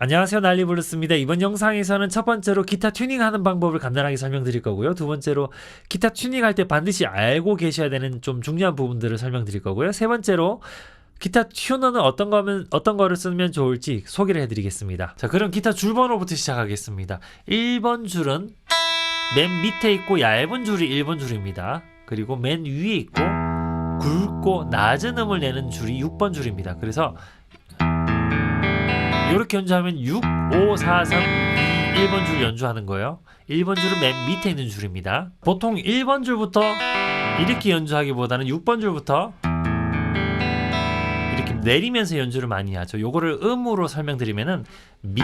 안녕하세요, 난리부르스입니다. 이번 영상에서는 첫 번째로 기타 튜닝하는 방법을 간단하게 설명드릴 거고요. 두 번째로 기타 튜닝할 때 반드시 알고 계셔야 되는 좀 중요한 부분들을 설명드릴 거고요. 세 번째로 기타 튜너는 어떤 거를 쓰면 좋을지 소개를 해드리겠습니다. 자, 그럼 기타 줄 번호부터 시작하겠습니다. 1번 줄은 맨 밑에 있고 얇은 줄이 1번 줄입니다. 그리고 맨 위에 있고 굵고 낮은 음을 내는 줄이 6번 줄입니다. 그래서 이렇게 연주하면 6, 5, 4, 3, 2, 1번 줄 연주하는 거예요. 1번 줄은 맨 밑에 있는 줄입니다. 보통 1번 줄부터 이렇게 연주하기보다는 6번 줄부터 이렇게 내리면서 연주를 많이 하죠. 요거를 음으로 설명드리면은 미,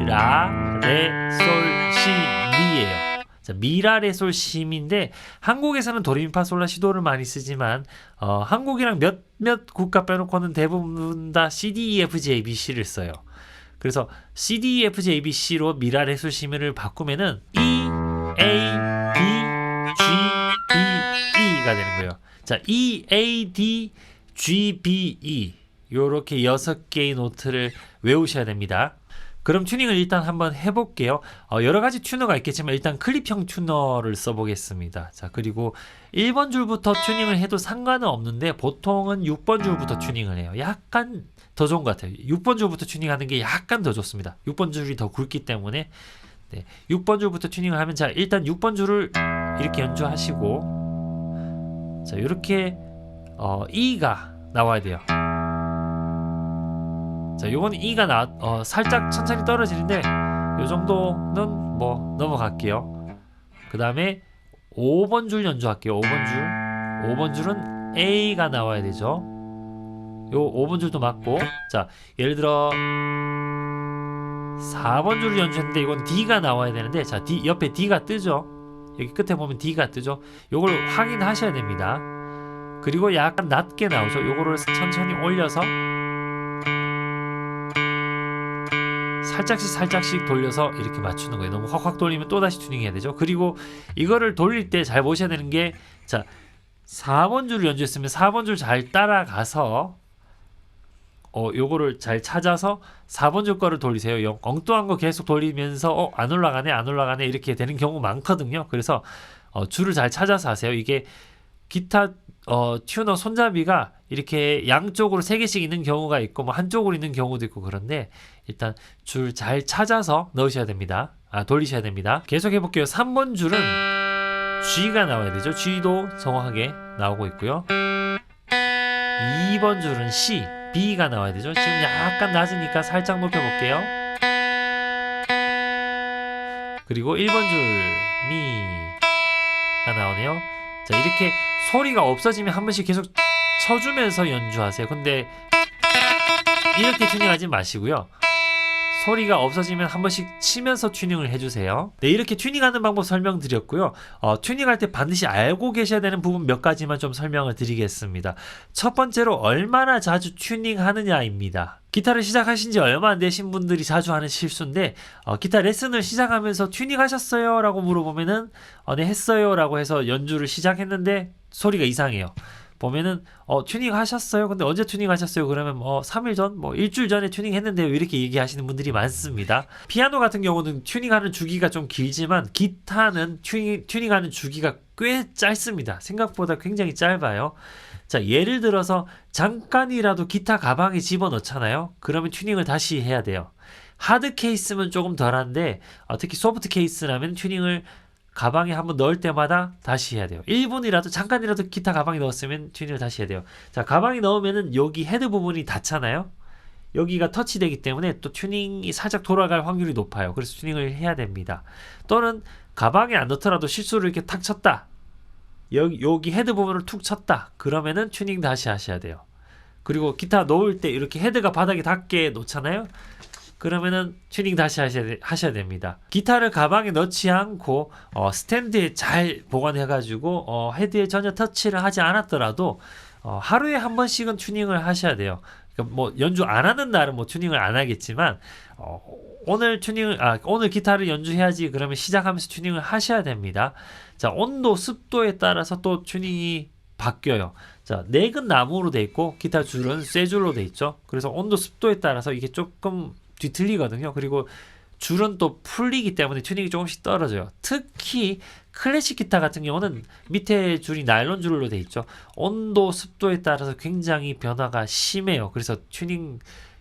라, 레, 솔, 시, 미예요. 자, 미, 라, 레, 솔, 시미인데 한국에서는 도레미파솔라 시도를 많이 쓰지만 한국이랑 몇몇 국가 빼놓고는 대부분 다 C, D, E, F, G, A, B, C를 써요. 그래서 C, D, E, F, G, A, B, C로 미라, 레, 솔, 시미를 바꾸면은 E, A, D, G, B, E가 되는 거예요. 자, E, A, D, G, B, E 요렇게 6개의 노트를 외우셔야 됩니다. 그럼 튜닝을 일단 한번 해볼게요. 여러 가지 튜너가 있겠지만 일단 클립형 튜너를 써보겠습니다. 자, 그리고 1번 줄부터 튜닝을 해도 상관은 없는데 보통은 6번 줄부터 튜닝을 해요. 약간 더 좋은 것 같아요. 6번 줄부터 튜닝하는 게 약간 더 좋습니다. 6번 줄이 더 굵기 때문에 6번 줄부터 튜닝을 하면 자, 일단 6번 줄을 이렇게 연주하시고 자, 이렇게 E가 나와야 돼요. 자, 요건 E가 살짝 천천히 떨어지는데 요 정도는 뭐 넘어갈게요. 그 다음에 5번 줄 연주할게요. 5번 줄은 A가 나와야 되죠. 요 5번 줄도 맞고, 자, 예를 들어 4번 줄을 연주했는데 이건 D가 나와야 되는데, 자, D 옆에 D가 뜨죠. 여기 끝에 보면 D가 뜨죠. 요걸 확인하셔야 됩니다. 그리고 약간 낮게 나오죠. 요거를 천천히 올려서 살짝씩 돌려서 이렇게 맞추는 거예요. 너무 확 돌리면 또다시 튜닝해야 되죠. 그리고 이거를 돌릴 때 잘 보셔야 되는 게, 자, 4번 줄을 연주했으면 4번 줄 잘 따라가서 요거를 잘 찾아서 4번 줄 거를 돌리세요. 엉뚱한 거 계속 돌리면서 안 올라가네 이렇게 되는 경우 많거든요. 그래서 줄을 잘 찾아서 하세요. 이게 기타 튜너 손잡이가 이렇게 양쪽으로 3개씩 있는 경우가 있고 뭐 한쪽으로 있는 경우도 있고 그런데 일단 줄 잘 찾아서 넣으셔야 됩니다. 돌리셔야 됩니다. 계속 해볼게요. 3번 줄은 G가 나와야 되죠. G도 정확하게 나오고 있고요. 2번 줄은 C, B가 나와야 되죠. 지금 약간 낮으니까 살짝 높여볼게요. 그리고 1번 줄 미가 나오네요. 자, 이렇게 소리가 없어지면 한 번씩 계속 쳐주면서 연주하세요. 근데 이렇게 튜닝하지 마시고요. 소리가 없어지면 한 번씩 치면서 튜닝을 해주세요. 네, 이렇게 튜닝하는 방법 설명드렸고요. 튜닝할 때 반드시 알고 계셔야 되는 부분 몇 가지만 좀 설명을 드리겠습니다. 첫 번째로 얼마나 자주 튜닝하느냐입니다. 기타를 시작하신 지 얼마 안 되신 분들이 자주 하는 실수인데 기타 레슨을 시작하면서 튜닝하셨어요? 라고 물어보면은 네, 했어요 라고 해서 연주를 시작했는데 소리가 이상해요. 보면은 튜닝 하셨어요? 근데 언제 튜닝 하셨어요? 그러면 3일 전, 일주일 전에 튜닝 했는데요. 이렇게 얘기하시는 분들이 많습니다. 피아노 같은 경우는 튜닝하는 주기가 좀 길지만 기타는 튜닝하는 주기가 꽤 짧습니다. 생각보다 굉장히 짧아요. 자, 예를 들어서 잠깐이라도 기타 가방에 집어넣잖아요. 그러면 튜닝을 다시 해야 돼요. 하드 케이스면 조금 덜한데 특히 소프트 케이스라면 튜닝을 가방에 한번 넣을 때마다 다시 해야 돼요. 1분이라도 잠깐이라도 기타 가방에 넣었으면 튜닝을 다시 해야 돼요. 자, 가방에 넣으면은 여기 헤드 부분이 닿잖아요. 여기가 터치되기 때문에 또 튜닝이 살짝 돌아갈 확률이 높아요. 그래서 튜닝을 해야 됩니다. 또는 가방에 안 넣더라도 실수로 이렇게 탁 쳤다. 여기 헤드 부분을 툭 쳤다. 그러면은 튜닝 다시 하셔야 돼요. 그리고 기타 놓을 때 이렇게 헤드가 바닥에 닿게 놓잖아요. 그러면은 튜닝 다시 하셔야 됩니다. 기타를 가방에 넣지 않고 스탠드에 잘 보관해가지고 헤드에 전혀 터치를 하지 않았더라도 하루에 한 번씩은 튜닝을 하셔야 돼요. 그러니까 뭐 연주 안 하는 날은 뭐 튜닝을 안 하겠지만 오늘 기타를 연주해야지 그러면 시작하면서 튜닝을 하셔야 됩니다. 자, 온도, 습도에 따라서 또 튜닝이 바뀌어요. 자, 넥은 나무로 돼 있고 기타 줄은 쇠줄로 돼 있죠. 그래서 온도, 습도에 따라서 이게 조금 뒤틀리거든요. 그리고 줄은 또 풀리기 때문에 튜닝이 조금씩 떨어져요. 특히 클래식 기타 같은 경우는 밑에 줄이 나일론 줄로 돼 있죠. 온도, 습도에 따라서 굉장히 변화가 심해요. 그래서 튜닝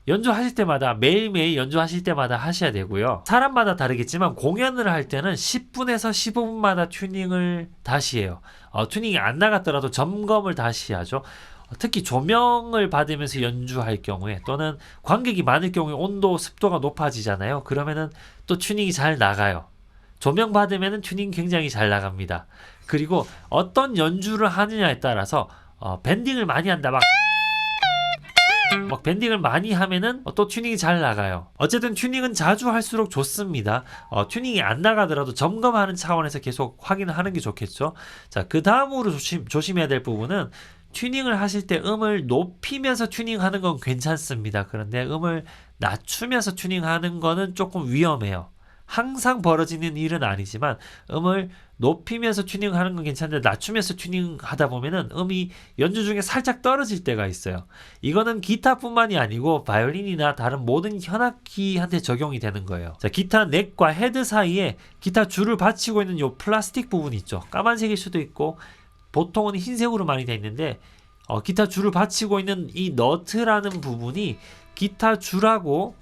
연주하실 때마다 매일매일 연주하실 때마다 하셔야 되고요. 사람마다 다르겠지만 공연을 할 때는 10분에서 15분마다 튜닝을 다시 해요. 튜닝이 안 나갔더라도 점검을 다시 하죠. 특히 조명을 받으면서 연주할 경우에 또는 관객이 많을 경우에 온도, 습도가 높아지잖아요. 그러면은 또 튜닝이 잘 나가요. 조명 받으면은 튜닝 굉장히 잘 나갑니다. 그리고 어떤 연주를 하느냐에 따라서 밴딩을 많이 한다, 막 밴딩을 많이 하면은 또 튜닝이 잘 나가요. 어쨌든 튜닝은 자주 할수록 좋습니다. 튜닝이 안 나가더라도 점검하는 차원에서 계속 확인하는 게 좋겠죠. 자, 그 다음으로 조심해야 될 부분은 튜닝을 하실 때 음을 높이면서 튜닝하는 건 괜찮습니다. 그런데 음을 낮추면서 튜닝하는 거는 조금 위험해요. 항상 벌어지는 일은 아니지만 음을 높이면서 튜닝하는 건 괜찮은데 낮추면서 튜닝하다 보면은 음이 연주 중에 살짝 떨어질 때가 있어요. 이거는 기타뿐만이 아니고 바이올린이나 다른 모든 현악기한테 적용이 되는 거예요. 자, 기타 넥과 헤드 사이에 기타 줄을 받치고 있는 요 플라스틱 부분 있죠. 까만색일 수도 있고 보통은 흰색으로 많이 되어 있는데 기타 줄을 받치고 있는 이 너트라는 부분이 기타 줄하고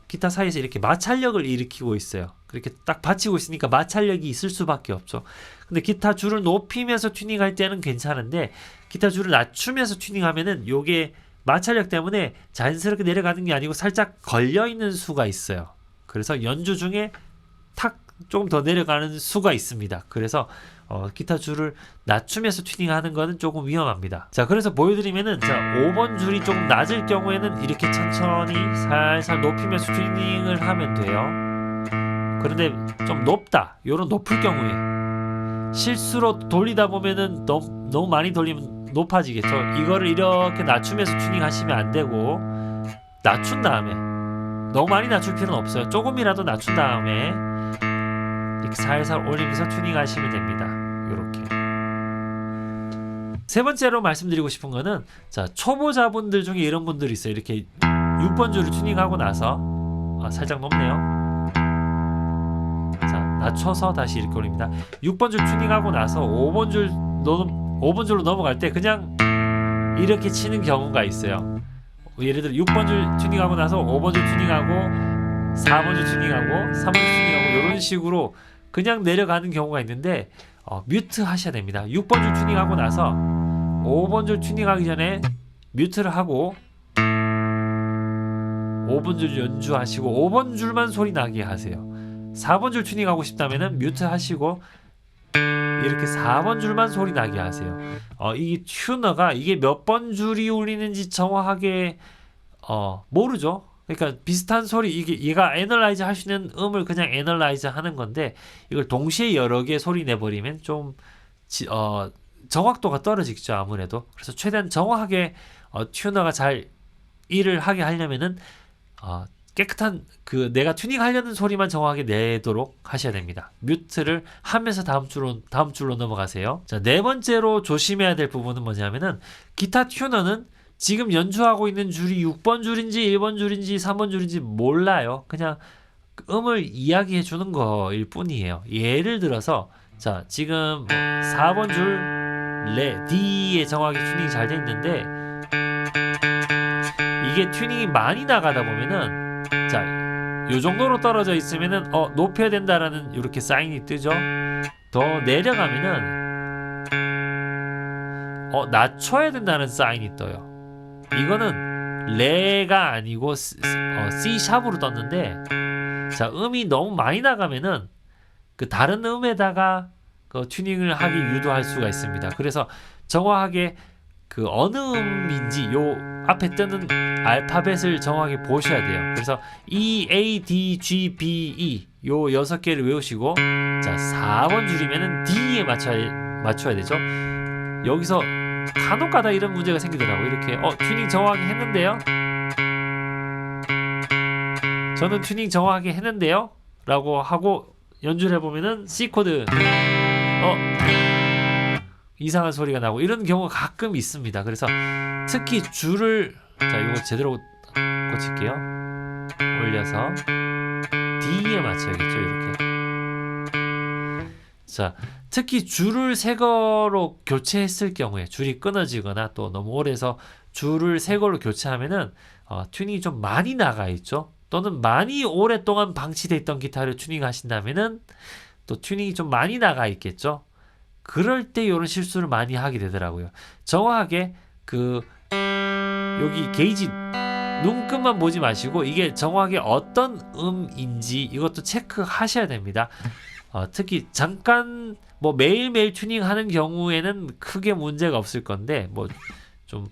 기타 사이에서 이렇게 마찰력을 일으키고 있어요. 그렇게 딱 받치고 있으니까 마찰력이 있을 수밖에 없죠. 근데 기타 줄을 높이면서 튜닝할 때는 괜찮은데 기타 줄을 낮추면서 튜닝하면은 요게 마찰력 때문에 자연스럽게 내려가는 게 아니고 살짝 걸려있는 수가 있어요. 그래서 연주 중에 탁 조금 더 내려가는 수가 있습니다. 그래서 기타 줄을 낮추면서 튜닝하는 거는 조금 위험합니다. 자, 그래서 보여드리면은 5번 줄이 조금 낮을 경우에는 이렇게 천천히 살살 높이면서 튜닝을 하면 돼요. 그런데 좀 높다, 요런 높을 경우에 실수로 돌리다 보면은 너무 많이 돌리면 높아지겠죠. 이거를 이렇게 낮추면서 튜닝 하시면 안 되고 낮춘 다음에, 너무 많이 낮출 필요는 없어요. 조금이라도 낮춘 다음에 이렇게 살살 올리면서 튜닝 하시면 됩니다. 요렇게. 세 번째로 말씀드리고 싶은 거는, 자, 초보자분들 중에 이런 분들이 있어요. 이렇게 6번 줄을 튜닝하고 나서 살짝 높네요. 자, 낮춰서 다시 이렇게 올립니다. 6번 줄 튜닝하고 나서 5번 줄로 넘어갈 때 그냥 이렇게 치는 경우가 있어요. 예를 들어 6번 줄 튜닝하고 나서 5번 줄 튜닝하고 4번 줄 튜닝하고 3번 줄 튜닝하고 이런 식으로 그냥 내려가는 경우가 있는데 뮤트 하셔야 됩니다. 6번 줄 튜닝하고 나서 5번 줄 튜닝하기 전에 뮤트를 하고 5번 줄 연주하시고 5번 줄만 소리 나게 하세요. 4번 줄 튜닝하고 싶다면은 뮤트 하시고 이렇게 4번 줄만 소리 나게 하세요. 이 튜너가 이게 몇 번 줄이 울리는지 정확하게 모르죠. 그러니까 비슷한 소리, 얘가 애널라이즈 할 수 있는 음을 그냥 애널라이즈 하는 건데 이걸 동시에 여러 개 소리 내버리면 좀 정확도가 떨어지겠죠, 아무래도. 그래서 최대한 정확하게 튜너가 잘 일을 하게 하려면은 깨끗한 내가 튜닝하려는 소리만 정확하게 내도록 하셔야 됩니다. 뮤트를 하면서 다음 줄로 넘어가세요. 자, 네 번째로 조심해야 될 부분은 뭐냐면은 기타 튜너는 지금 연주하고 있는 줄이 6번 줄인지 1번 줄인지 3번 줄인지 몰라요. 그냥 음을 이야기해 주는 거일 뿐이에요. 예를 들어서 자, 지금 4번 줄 레, D에 정확히 튜닝이 잘 돼 있는데 이게 튜닝이 많이 나가다 보면은 자, 요 정도로 떨어져 있으면은 높여야 된다라는 이렇게 사인이 뜨죠. 더 내려가면은 낮춰야 된다는 사인이 떠요. 이거는 레가 아니고 C 샵으로 떴는데, 자, 음이 너무 많이 나가면은 그 다른 음에다가 튜닝을 하기 유도할 수가 있습니다. 그래서 정확하게 어느 음인지 요 앞에 뜨는 알파벳을 정확히 보셔야 돼요. 그래서 E, A, D, G, B, E 요 6개를 외우시고, 자, 4번 줄이면은 D에 맞춰야 되죠. 여기서 간혹가다 이런 문제가 생기더라고요. 이렇게 튜닝 정확히 했는데요, 저는 튜닝 정확하게 했는데요 라고 하고 연주를 해보면은 C코드 이상한 소리가 나고 이런 경우가 가끔 있습니다. 그래서 특히 줄을, 자, 이거 제대로 고칠게요. 올려서 D에 맞춰야겠죠. 이렇게. 자, 특히 줄을 새 거로 교체했을 경우에 줄이 끊어지거나 또 너무 오래서 줄을 새 걸로 교체하면은 튜닝이 좀 많이 나가 있죠. 또는 많이 오랫동안 방치돼 있던 기타를 튜닝하신다면은 또 튜닝이 좀 많이 나가 있겠죠. 그럴 때 이런 실수를 많이 하게 되더라고요. 정확하게 여기 게이지 눈끝만 보지 마시고 이게 정확하게 어떤 음인지 이것도 체크하셔야 됩니다. 특히 잠깐 뭐 매일매일 튜닝하는 경우에는 크게 문제가 없을 건데 뭐 좀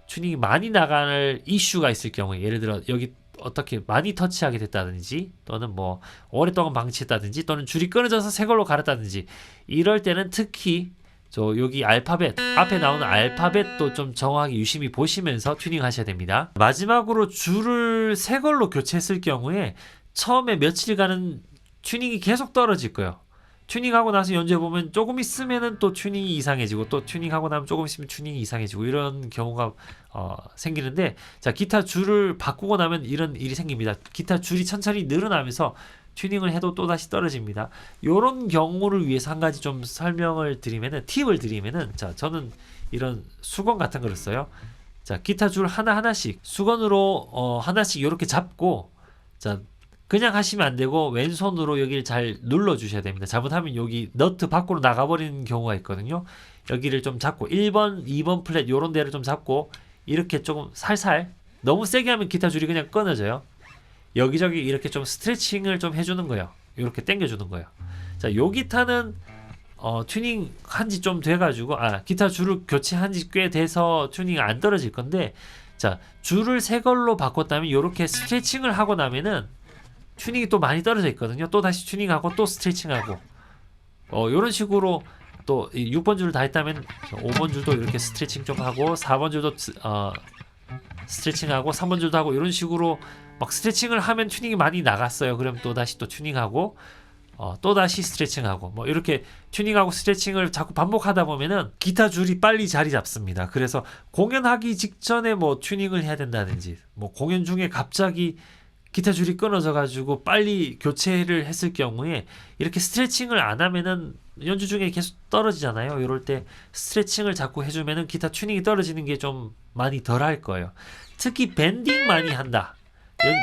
튜닝이 많이 나갈 이슈가 있을 경우에 예를 들어 여기 어떻게 많이 터치하게 됐다든지 또는 뭐 오랫동안 방치했다든지 또는 줄이 끊어져서 새 걸로 갈았다든지 이럴 때는 특히 여기 알파벳 앞에 나오는 알파벳도 좀 정확히 유심히 보시면서 튜닝 하셔야 됩니다. 마지막으로 줄을 새 걸로 교체했을 경우에 처음에 며칠간은 튜닝이 계속 떨어질 거예요. 튜닝하고 나서 연주해보면 조금 있으면은 또 튜닝이 이상해지고 또 튜닝하고 나면 조금 있으면 튜닝이 이상해지고 이런 경우가 생기는데 자 기타 줄을 바꾸고 나면 이런 일이 생깁니다. 기타 줄이 천천히 늘어나면서 튜닝을 해도 또다시 떨어집니다. 이런 경우를 위해서 한 가지 좀 설명을 드리면은 팁을 드리면은 자 저는 이런 수건 같은 거를 써요. 자 기타 줄 하나하나씩 수건으로 하나씩 이렇게 잡고 자 그냥 하시면 안 되고 왼손으로 여기를 잘 눌러 주셔야 됩니다. 잘못하면 여기 너트 밖으로 나가버리는 경우가 있거든요. 여기를 좀 잡고 1번, 2번 플랫 요런 데를 좀 잡고 이렇게 조금 살살 너무 세게 하면 기타 줄이 그냥 끊어져요. 여기저기 이렇게 좀 스트레칭을 좀 해주는 거예요. 이렇게 당겨주는 거예요. 자, 요 기타는 튜닝 한지 좀 돼가지고 기타 줄을 교체한 지 꽤 돼서 튜닝이 안 떨어질 건데 자 줄을 새 걸로 바꿨다면 이렇게 스트레칭을 하고 나면은 튜닝이 또 많이 떨어져 있거든요. 또 다시 튜닝하고 또 스트레칭하고 이런 식으로 또 6번 줄을 다 했다면 5번 줄도 이렇게 스트레칭 좀 하고 4번 줄도 스트레칭하고 3번 줄도 하고 이런 식으로 막 스트레칭을 하면 튜닝이 많이 나갔어요. 그럼 또 다시 또 튜닝하고 또 다시 스트레칭하고 뭐 이렇게 튜닝하고 스트레칭을 자꾸 반복하다 보면은 기타 줄이 빨리 자리 잡습니다. 그래서 공연하기 직전에 뭐 튜닝을 해야 된다든지 뭐 공연 중에 갑자기 기타 줄이 끊어져 가지고 빨리 교체를 했을 경우에 이렇게 스트레칭을 안 하면은 연주 중에 계속 떨어지잖아요. 이럴 때 스트레칭을 자꾸 해주면은 기타 튜닝이 떨어지는 게 좀 많이 덜 할 거예요. 특히 밴딩 많이 한다.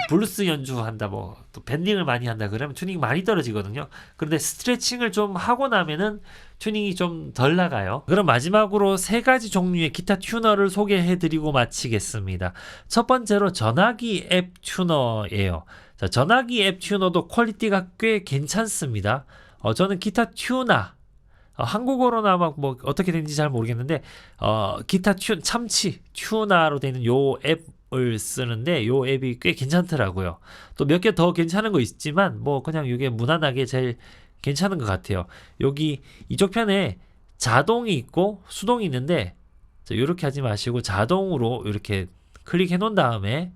블루스 연주한다 뭐 또 밴딩을 많이 한다 그러면 튜닝이 많이 떨어지거든요. 그런데 스트레칭을 좀 하고 나면은 튜닝이 좀 덜 나가요. 그럼 마지막으로 세 가지 종류의 기타 튜너를 소개해 드리고 마치겠습니다. 첫 번째로 전화기 앱 튜너예요. 자, 전화기 앱 튜너도 퀄리티가 꽤 괜찮습니다. 저는 기타 튜나 한국어로는 아마 뭐 어떻게 되는지 잘 모르겠는데 기타 참치 튜나로 되는 요 앱을 쓰는데 요 앱이 꽤 괜찮더라고요. 또 몇 개 더 괜찮은 거 있지만 뭐 그냥 이게 무난하게 제일 괜찮은 것 같아요. 여기 이쪽 편에 자동이 있고 수동이 있는데 이렇게 하지 마시고 자동으로 이렇게 클릭해 놓은 다음에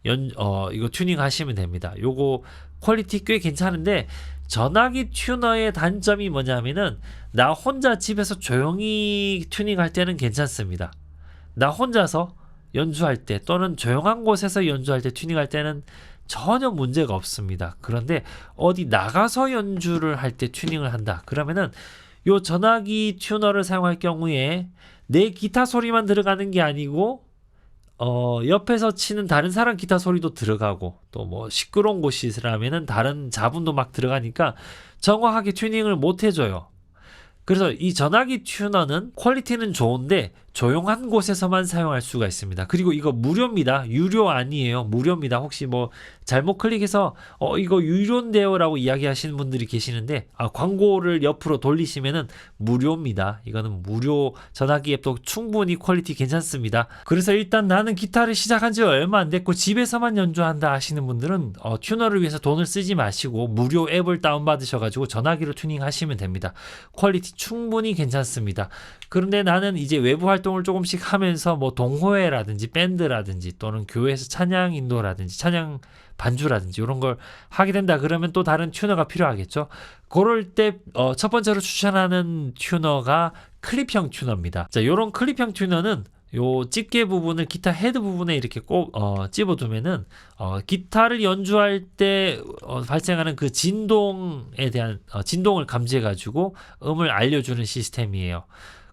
이거 튜닝 하시면 됩니다. 요거 퀄리티 꽤 괜찮은데 전화기 튜너의 단점이 뭐냐면은 나 혼자 집에서 조용히 튜닝할 때는 괜찮습니다. 나 혼자서 연주할 때 또는 조용한 곳에서 연주할 때 튜닝할 때는 전혀 문제가 없습니다. 그런데 어디 나가서 연주를 할 때 튜닝을 한다. 그러면은 요 전화기 튜너를 사용할 경우에 내 기타 소리만 들어가는 게 아니고 옆에서 치는 다른 사람 기타 소리도 들어가고 또 뭐 시끄러운 곳이라면은 다른 잡음도 막 들어가니까 정확하게 튜닝을 못 해줘요. 그래서 이 전화기 튜너는 퀄리티는 좋은데 조용한 곳에서만 사용할 수가 있습니다. 그리고 이거 무료입니다. 유료 아니에요. 무료입니다. 혹시 뭐 잘못 클릭해서 이거 유료인데요 라고 이야기하시는 분들이 계시는데 광고를 옆으로 돌리시면은 무료입니다. 이거는 무료 전화기 앱도 충분히 퀄리티 괜찮습니다. 그래서 일단 나는 기타를 시작한 지 얼마 안 됐고 집에서만 연주한다 하시는 분들은 튜너를 위해서 돈을 쓰지 마시고 무료 앱을 다운받으셔가지고 전화기로 튜닝 하시면 됩니다. 퀄리티 충분히 괜찮습니다. 그런데 나는 이제 외부 활동을 조금씩 하면서 뭐 동호회라든지 밴드라든지 또는 교회에서 찬양 인도라든지 찬양 반주라든지 이런 걸 하게 된다 그러면 또 다른 튜너가 필요하겠죠. 그럴 때 첫 번째로 추천하는 튜너가 클립형 튜너입니다. 자, 요런 클립형 튜너는 요 집게 부분을 기타 헤드 부분에 이렇게 꼭 집어두면은 기타를 연주할 때 발생하는 그 진동에 대한 진동을 감지해 가지고 음을 알려주는 시스템이에요.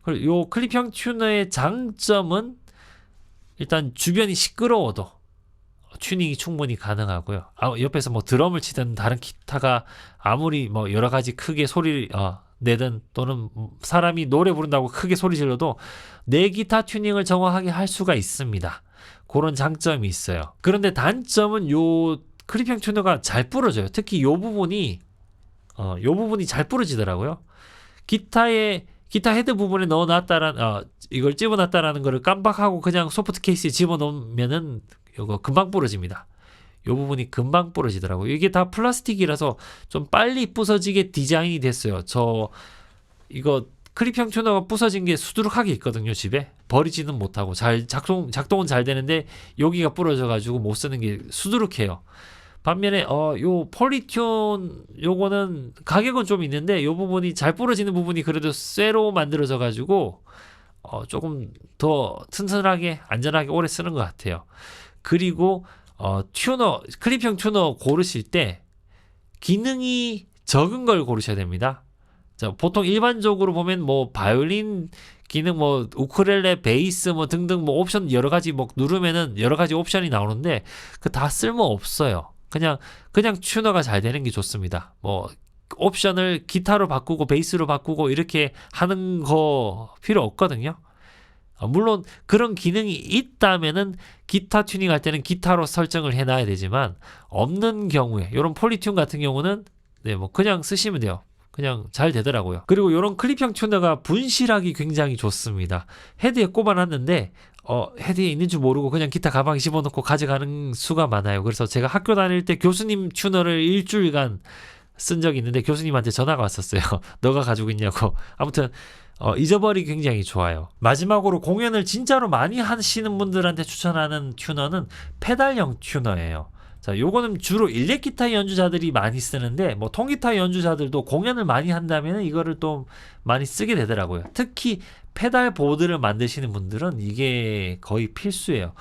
그리고 요 클립형 튜너의 장점은 일단 주변이 시끄러워도 튜닝이 충분히 가능하고요. 옆에서 뭐 드럼을 치든 다른 기타가 아무리 뭐 여러 가지 크게 소리를 내든 또는 사람이 노래 부른다고 크게 소리 질러도 내 기타 튜닝을 정확하게 할 수가 있습니다. 그런 장점이 있어요. 그런데 단점은 요 클립형 튜너가 잘 부러져요. 특히 요 부분이 잘 부러지더라고요. 기타 헤드 부분에 이걸 집어놨다라는 거를 깜빡하고 그냥 소프트 케이스에 집어넣으면은 이거 금방 부러집니다. 요 부분이 금방 부러지더라고요. 이게 다 플라스틱이라서 좀 빨리 부서지게 디자인이 됐어요. 이거 클립형 튜너가 부서진 게 수두룩하게 있거든요. 집에 버리지는 못하고 잘 작동은 잘 되는데 여기가 부러져 가지고 못 쓰는 게 수두룩해요. 반면에 요 폴리튠 요거는 가격은 좀 있는데 요 부분이 잘 부러지는 부분이 그래도 쇠로 만들어져 가지고 조금 더 튼튼하게 안전하게 오래 쓰는 것 같아요. 그리고 클립형 튜너 고르실 때 기능이 적은 걸 고르셔야 됩니다. 자, 보통 일반적으로 보면 뭐 바이올린 기능, 뭐 우쿨렐레, 베이스 뭐 등등 뭐 옵션 여러 가지 뭐 누르면은 여러 가지 옵션이 나오는데 그 다 쓸모 없어요. 그냥 튜너가 잘 되는 게 좋습니다. 뭐 옵션을 기타로 바꾸고 베이스로 바꾸고 이렇게 하는 거 필요 없거든요. 물론 그런 기능이 있다면은 기타 튜닝 할 때는 기타로 설정을 해놔야 되지만 없는 경우에 이런 폴리튠 같은 경우는 뭐 그냥 쓰시면 돼요. 그냥 잘 되더라고요. 그리고 이런 클립형 튜너가 분실하기 굉장히 좋습니다. 헤드에 꼽아놨는데 헤드에 있는 줄 모르고 그냥 기타 가방에 집어넣고 가져가는 수가 많아요. 그래서 제가 학교 다닐 때 교수님 튜너를 일주일간 쓴 적이 있는데 교수님한테 전화가 왔었어요. 너가 가지고 있냐고. 아무튼 잊어버리기 굉장히 좋아요. 마지막으로 공연을 진짜로 많이 하시는 분들한테 추천하는 튜너는 페달형 튜너예요. 자, 요거는 주로 일렉 기타 연주자들이 많이 쓰는데 뭐 통기타 연주자들도 공연을 많이 한다면 이거를 또 많이 쓰게 되더라고요. 특히 페달 보드를 만드시는 분들은 이게 거의 필수예요.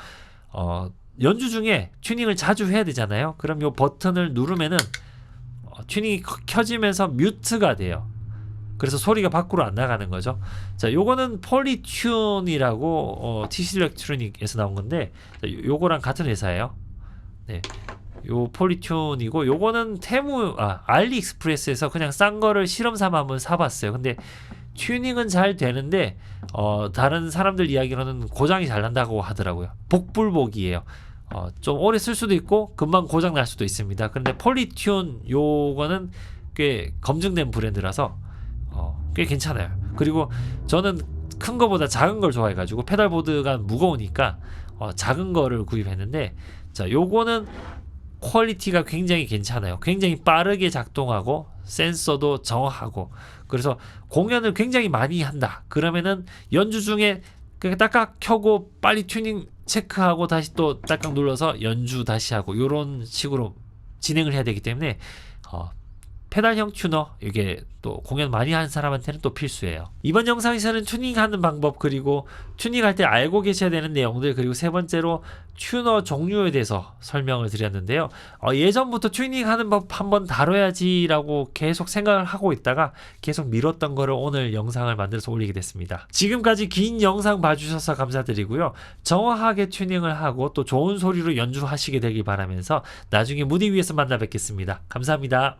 연주 중에 튜닝을 자주 해야 되잖아요. 그럼 요 버튼을 누르면은 튜닝이 켜지면서 뮤트가 돼요. 그래서 소리가 밖으로 안 나가는 거죠. 자, 요거는 폴리튠이라고 TC 일렉트로닉에서 나온 건데 요거랑 같은 회사예요. 네. 요 폴리튠이고 요거는 알리익스프레스에서 그냥 싼 거를 실험 삼아 한번 사봤어요. 근데 튜닝은 잘 되는데 다른 사람들 이야기로는 고장이 잘 난다고 하더라고요. 복불복이에요. 좀 오래 쓸 수도 있고 금방 고장 날 수도 있습니다. 근데 폴리튠 요거는 꽤 검증된 브랜드라서 꽤 괜찮아요. 그리고 저는 큰 거보다 작은 걸 좋아해가지고 페달보드가 무거우니까 작은 거를 구입했는데, 자, 요거는 퀄리티가 굉장히 괜찮아요. 굉장히 빠르게 작동하고 센서도 정확하고, 그래서 공연을 굉장히 많이 한다 그러면은 연주 중에 그냥 딱딱 켜고 빨리 튜닝 체크하고 다시 또 딱딱 눌러서 연주 다시 하고 이런 식으로 진행을 해야 되기 때문에 페달형 튜너, 이게 또 공연 많이 하는 사람한테는 또 필수예요. 이번 영상에서는 튜닝하는 방법, 그리고 튜닝할 때 알고 계셔야 되는 내용들, 그리고 세 번째로 튜너 종류에 대해서 설명을 드렸는데요. 예전부터 튜닝하는 법 한번 다뤄야지 라고 계속 생각을 하고 있다가 계속 미뤘던 거를 오늘 영상을 만들어서 올리게 됐습니다. 지금까지 긴 영상 봐주셔서 감사드리고요. 정확하게 튜닝을 하고 또 좋은 소리로 연주하시게 되길 바라면서 나중에 무대 위에서 만나 뵙겠습니다. 감사합니다.